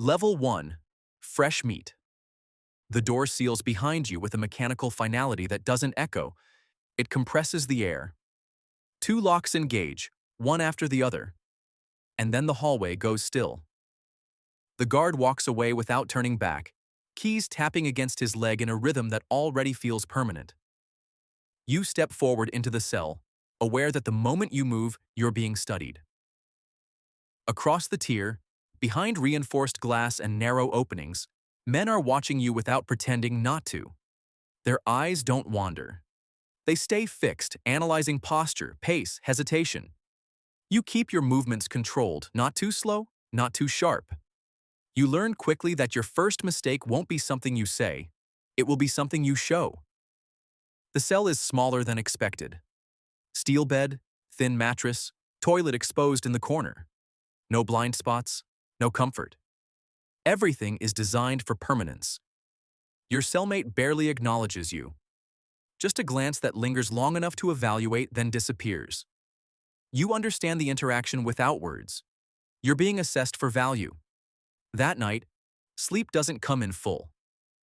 Level 1. Fresh meat. The door seals behind you with a mechanical finality that doesn't echo. It compresses the air. Two locks engage, one after the other. And then the hallway goes still. The guard walks away without turning back, keys tapping against his leg in a rhythm that already feels permanent. You step forward into the cell, aware that the moment you move, you're being studied. Across the tier, behind reinforced glass and narrow openings, men are watching you without pretending not to. Their eyes don't wander. They stay fixed, analyzing posture, pace, hesitation. You keep your movements controlled, not too slow, not too sharp. You learn quickly that your first mistake won't be something you say, it will be something you show. The cell is smaller than expected. Steel bed, thin mattress, toilet exposed in the corner. No blind spots, no comfort. Everything is designed for permanence. Your cellmate barely acknowledges you. Just a glance that lingers long enough to evaluate, then disappears. You understand the interaction without words. You're being assessed for value. That night, sleep doesn't come in full.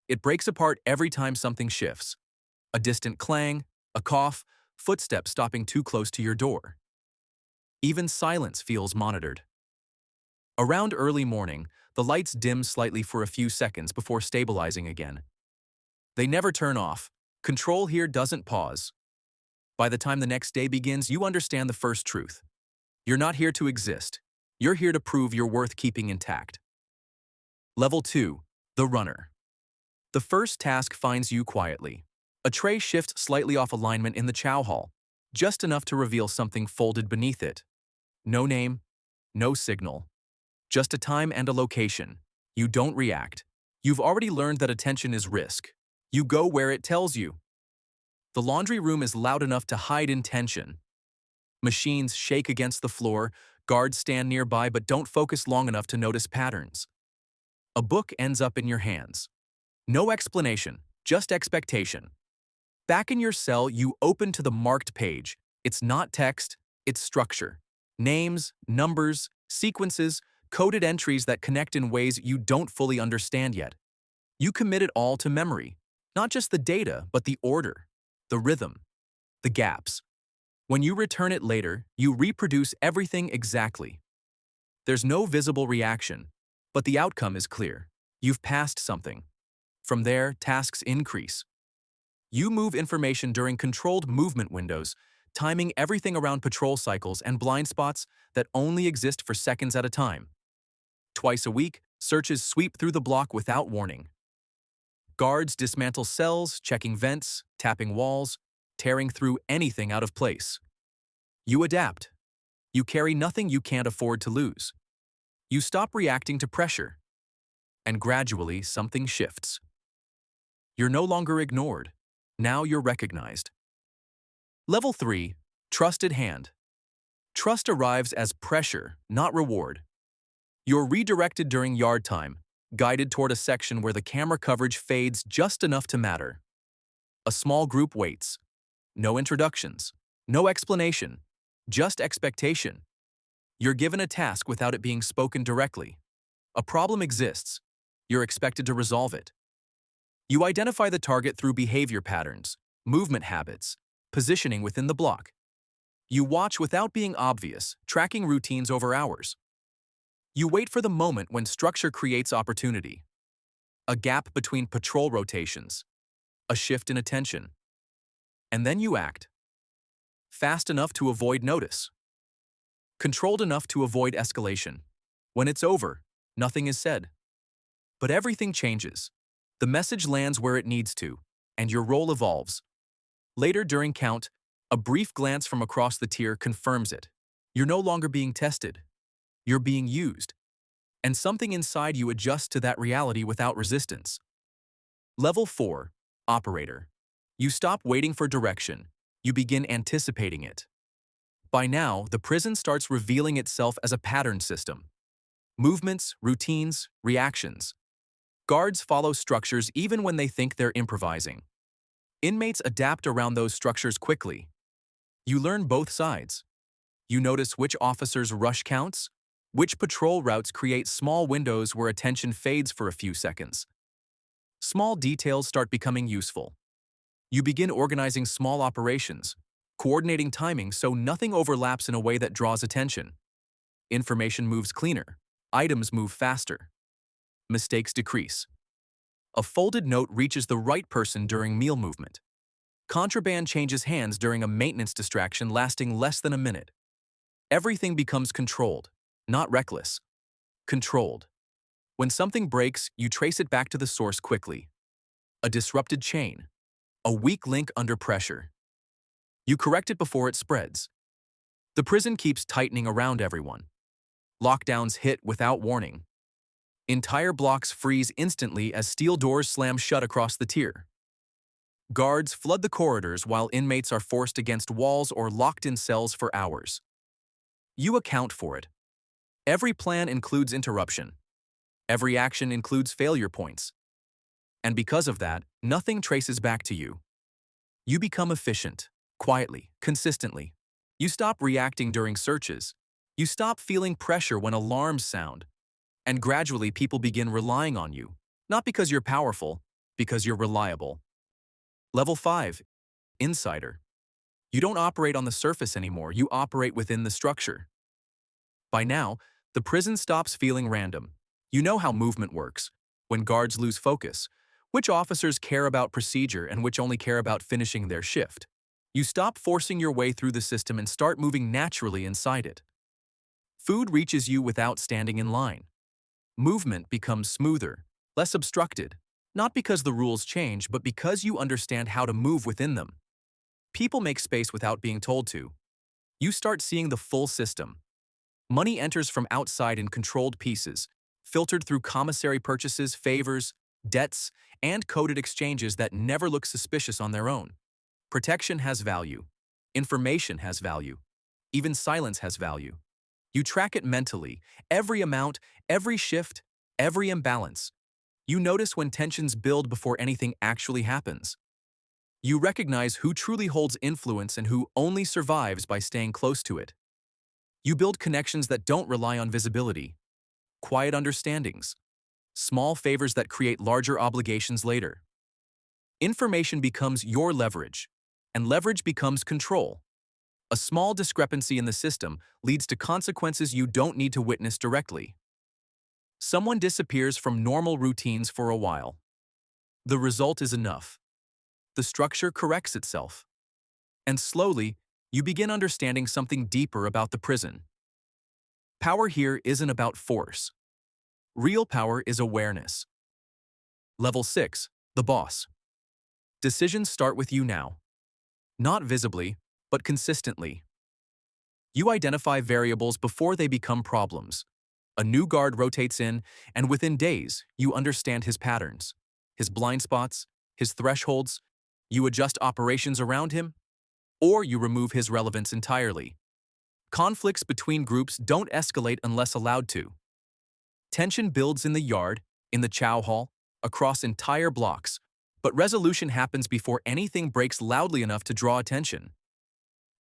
It breaks apart every time something shifts. A distant clang, a cough, footsteps stopping too close to your door. Even silence feels monitored. Around early morning, the lights dim slightly for a few seconds before stabilizing again. They never turn off. Control here doesn't pause. By the time the next day begins, you understand the first truth. You're not here to exist. You're here to prove you're worth keeping intact. Level 2. The runner. The first task finds you quietly. A tray shifts slightly off alignment in the chow hall, just enough to reveal something folded beneath it. No name, no signal. Just a time and a location. You don't react. You've already learned that attention is risk. You go where it tells you. The laundry room is loud enough to hide intention. Machines shake against the floor, guards stand nearby but don't focus long enough to notice patterns. A book ends up in your hands. No explanation, just expectation. Back in your cell, you open to the marked page. It's not text, it's structure. Names, numbers, sequences, coded entries that connect in ways you don't fully understand yet. You commit it all to memory. Not just the data, but the order, the rhythm, the gaps. When you return it later, you reproduce everything exactly. There's no visible reaction, but the outcome is clear. You've passed something. From there, tasks increase. You move information during controlled movement windows, timing everything around patrol cycles and blind spots that only exist for seconds at a time. Twice a week, searches sweep through the block without warning. Guards dismantle cells, checking vents, tapping walls, tearing through anything out of place. You adapt. You carry nothing you can't afford to lose. You stop reacting to pressure. And gradually, something shifts. You're no longer ignored. Now you're recognized. Level 3. Trusted hand. Trust arrives as pressure, not reward. You're redirected during yard time, guided toward a section where the camera coverage fades just enough to matter. A small group waits. No introductions, no explanation, just expectation. You're given a task without it being spoken directly. A problem exists. You're expected to resolve it. You identify the target through behavior patterns, movement habits, positioning within the block. You watch without being obvious, tracking routines over hours. You wait for the moment when structure creates opportunity. A gap between patrol rotations. A shift in attention. And then you act. Fast enough to avoid notice. Controlled enough to avoid escalation. When it's over, nothing is said. But everything changes. The message lands where it needs to, and your role evolves. Later during count, a brief glance from across the tier confirms it. You're no longer being tested. You're being used. And something inside you adjusts to that reality without resistance. Level 4. Operator. You stop waiting for direction. You begin anticipating it. By now, the prison starts revealing itself as a pattern system. Movements, routines, reactions. Guards follow structures even when they think they're improvising. Inmates adapt around those structures quickly. You learn both sides. You notice which officers rush counts, Which patrol routes create small windows where attention fades for a few seconds? Small details start becoming useful. You begin organizing small operations, coordinating timing so nothing overlaps in a way that draws attention. Information moves cleaner. Items move faster. Mistakes decrease. A folded note reaches the right person during meal movement. Contraband changes hands during a maintenance distraction lasting less than a minute. Everything becomes controlled, not reckless. Controlled. When something breaks, you trace it back to the source quickly. A disrupted chain. A weak link under pressure. You correct it before it spreads. The prison keeps tightening around everyone. Lockdowns hit without warning. Entire blocks freeze instantly as steel doors slam shut across the tier. Guards flood the corridors while inmates are forced against walls or locked in cells for hours. You account for it. Every plan includes interruption. Every action includes failure points. And because of that, nothing traces back to you. You become efficient, quietly, consistently. You stop reacting during searches. You stop feeling pressure when alarms sound. And gradually people begin relying on you, not because you're powerful, because you're reliable. Level 5. Insider. You don't operate on the surface anymore, you operate within the structure. By now, the prison stops feeling random. You know how movement works, when guards lose focus, which officers care about procedure and which only care about finishing their shift. You stop forcing your way through the system and start moving naturally inside it. Food reaches you without standing in line. Movement becomes smoother, less obstructed, not because the rules change, but because you understand how to move within them. People make space without being told to. You start seeing the full system. Money enters from outside in controlled pieces, filtered through commissary purchases, favors, debts, and coded exchanges that never look suspicious on their own. Protection has value. Information has value. Even silence has value. You track it mentally, every amount, every shift, every imbalance. You notice when tensions build before anything actually happens. You recognize who truly holds influence and who only survives by staying close to it. You build connections that don't rely on visibility. Quiet understandings. Small favors that create larger obligations later. Information becomes your leverage, and leverage becomes control. A small discrepancy in the system leads to consequences you don't need to witness directly. Someone disappears from normal routines for a while. The result is enough. The structure corrects itself. And slowly, you begin understanding something deeper about the prison. Power here isn't about force. Real power is awareness. Level 6. The boss. Decisions start with you now. Not visibly, but consistently. You identify variables before they become problems. A new guard rotates in, and within days, you understand his patterns, his blind spots, his thresholds. You adjust operations around him, or you remove his relevance entirely. Conflicts between groups don't escalate unless allowed to. Tension builds in the yard, in the chow hall, across entire blocks, but resolution happens before anything breaks loudly enough to draw attention.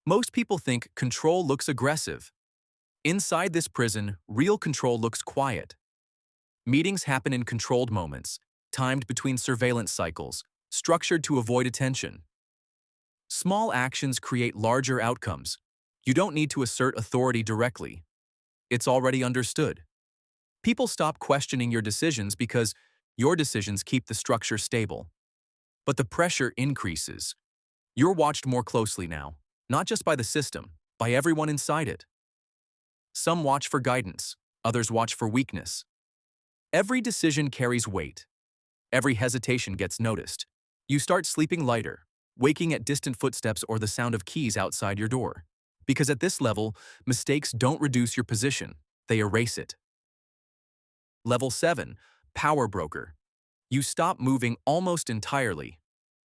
Most people think control looks aggressive. Inside this prison, real control looks quiet. Meetings happen in controlled moments, timed between surveillance cycles, structured to avoid attention. Small actions create larger outcomes. You don't need to assert authority directly. It's already understood. People stop questioning your decisions because your decisions keep the structure stable. But the pressure increases. You're watched more closely now, not just by the system, by everyone inside it. Some watch for guidance, others watch for weakness. Every decision carries weight. Every hesitation gets noticed. You start sleeping lighter, waking at distant footsteps or the sound of keys outside your door. Because at this level, mistakes don't reduce your position, they erase it. Level 7. Power broker. You stop moving almost entirely.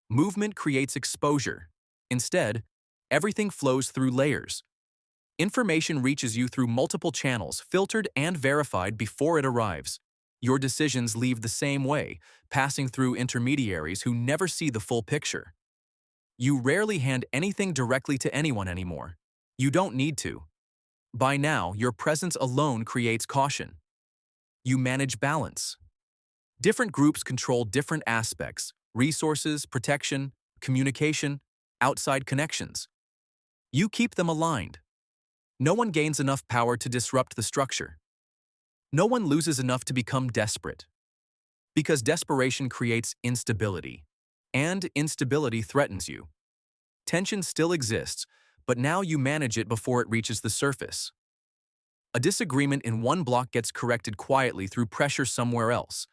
Movement creates exposure. Instead, everything flows through layers. Information reaches you through multiple channels, filtered and verified before it arrives. Your decisions leave the same way, passing through intermediaries who never see the full picture. You rarely hand anything directly to anyone anymore. You don't need to. By now, your presence alone creates caution. You manage balance. Different groups control different aspects: resources, protection, communication, outside connections. You keep them aligned. No one gains enough power to disrupt the structure. No one loses enough to become desperate. Because desperation creates instability, and instability threatens you. Tension still exists, but now you manage it before it reaches the surface. A disagreement in one block gets corrected quietly through pressure somewhere else.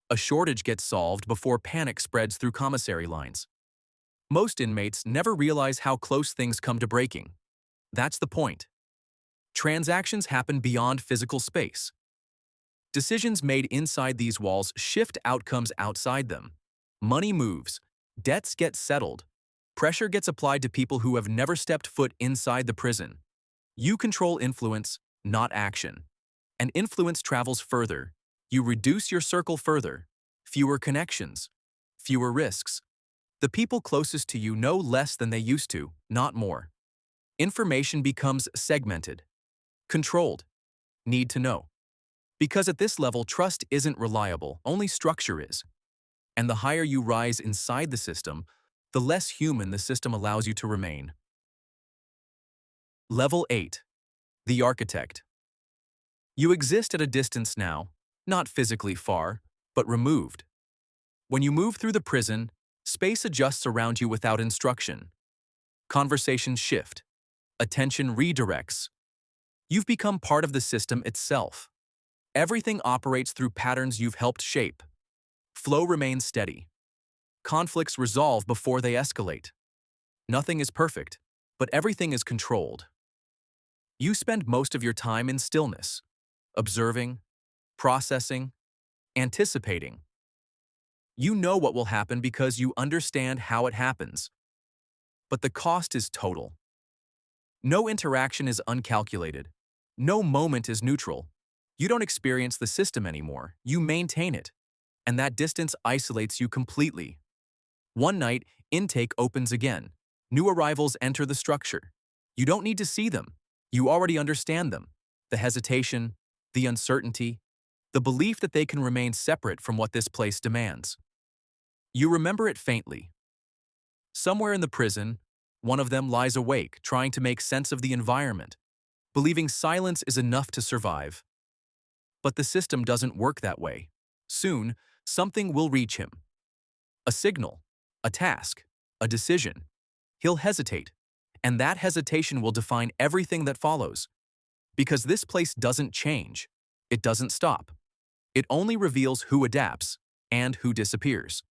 A shortage gets solved before panic spreads through commissary lines. Most inmates never realize how close things come to breaking. That's the point. Transactions happen beyond physical space. Decisions made inside these walls shift outcomes outside them. Money moves, debts get settled, pressure gets applied to people who have never stepped foot inside the prison. You control influence, not action. And influence travels further. You reduce your circle further. Fewer connections, fewer risks. The people closest to you know less than they used to, not more. Information becomes segmented, controlled, need to know. Because at this level, trust isn't reliable, only structure is. And the higher you rise inside the system, the less human the system allows you to remain. Level 8. The Architect. You exist at a distance now, not physically far, but removed. When you move through the prison, space adjusts around you without instruction. Conversations shift. Attention redirects. You've become part of the system itself. Everything operates through patterns you've helped shape. Flow remains steady. Conflicts resolve before they escalate. Nothing is perfect, but everything is controlled. You spend most of your time in stillness, observing, processing, anticipating. You know what will happen because you understand how it happens. But the cost is total. No interaction is uncalculated. No moment is neutral. You don't experience the system anymore, you maintain it. And that distance isolates you completely. One night, intake opens again. New arrivals enter the structure. You don't need to see them. You already understand them. The hesitation, the uncertainty, the belief that they can remain separate from what this place demands. You remember it faintly. Somewhere in the prison, one of them lies awake, trying to make sense of the environment, believing silence is enough to survive. But the system doesn't work that way. Soon, something will reach him. A signal, a task, a decision. He'll hesitate, and that hesitation will define everything that follows. Because this place doesn't change. It doesn't stop. It only reveals who adapts and who disappears.